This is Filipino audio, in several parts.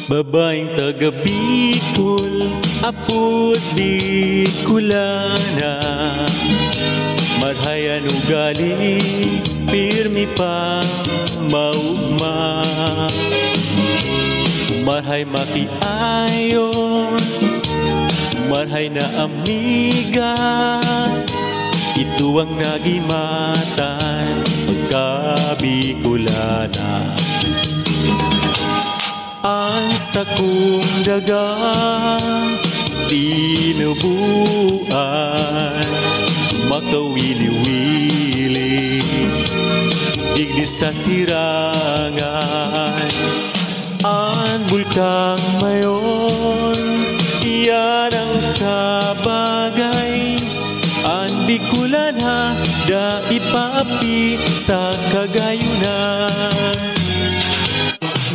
Babaeng taga Bicol, apod Bicolana. Marhayan ugali, pirmi pa maugma. Marhay makiayon, marhay na amiga. Ito ang nagimatan pagka-Bicolana. Ang sakong daga tinubuan, makawili-wili digdi sa sirangan. Ang bulkang mayon, iyan ang kabagay. Ang Bicolana, da ipaapi sa kagayunan.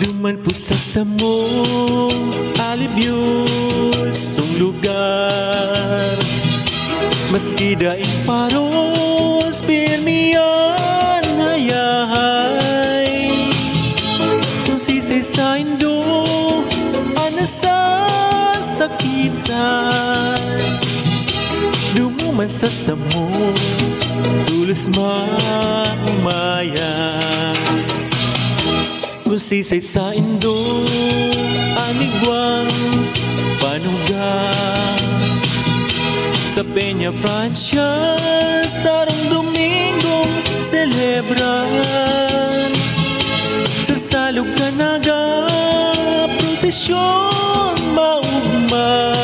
Duman po sa samong alibyosong lugar, maski daing paros pirmiyan hayahay. Kung sisay sa indo, anasasakitan. Dumuman sa samong tulos mamayan. Kung sisay sa indo, anigwang panuga. Sa Peña Francia, sarong Domingong celebran. Sa Salog Canaga, prosesyon maugma.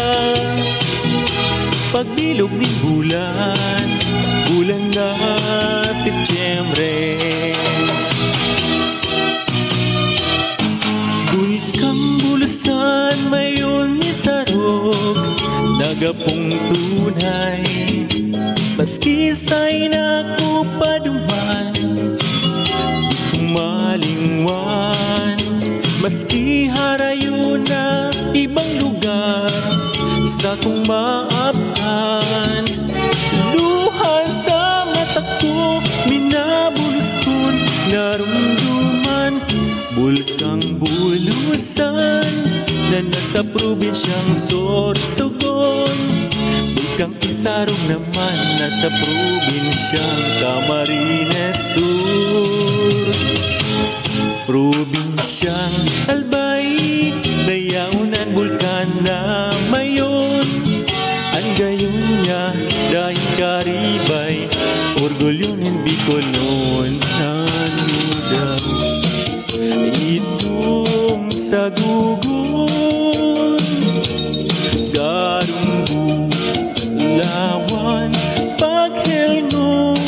Pagbilog ni bulan, bulan na Setyembre. Bulusan mayon ni sarog, nagapong tunay. Maski sa'y naku paduman, malingwan. Maski harayo na ibang lugar, sa kong maaphan. Luha sa mata ko, minabulos ko'n narumduman. Bulkang bulusan na nasa probinsyang Sorsogon. Bulkang Isarog naman nasa probinsyang Camarines Sur. Probinsyang Albay, dayaunan bulkan na mayon. Ang gayon niya dahil karibay, orgulyo ng Bicol noon nanudang. Itong sa gugun, garumbu, lawan, paghelngon.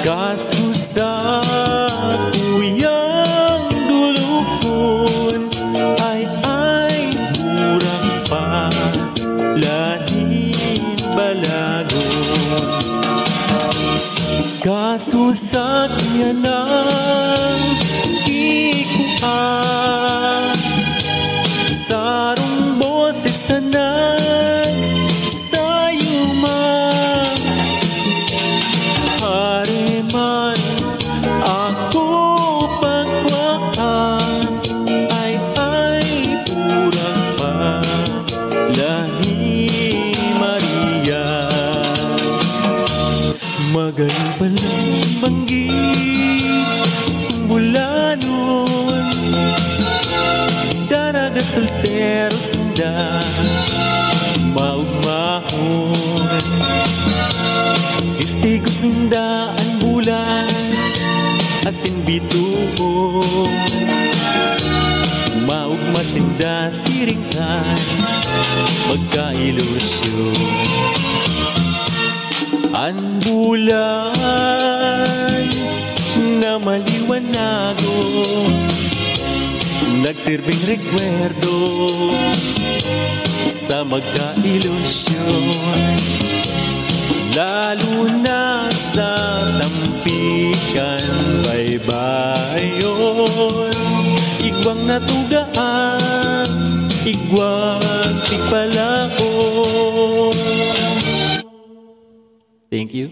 Kaso sa kuyang dulukon, ay murang pa lahin balagon. Kaso sa kiyanang ikuan, sarong boses sanag sayuman. Hariman ako pagwaan, ay purang pa lahi Maria. Magaling palang banggi kung bulanon, daraga solteros na maugmahon. Istigos mindaan bulan, asin bituon. Maugma sinda siringkan, magkailusyon. Ang bulan na maliwanago, nagsirbing rekwerdo sa magkailusyon. Lalo na sa tampikan baybayon, igwang natugaan, igwang tigpalaon. Thank you.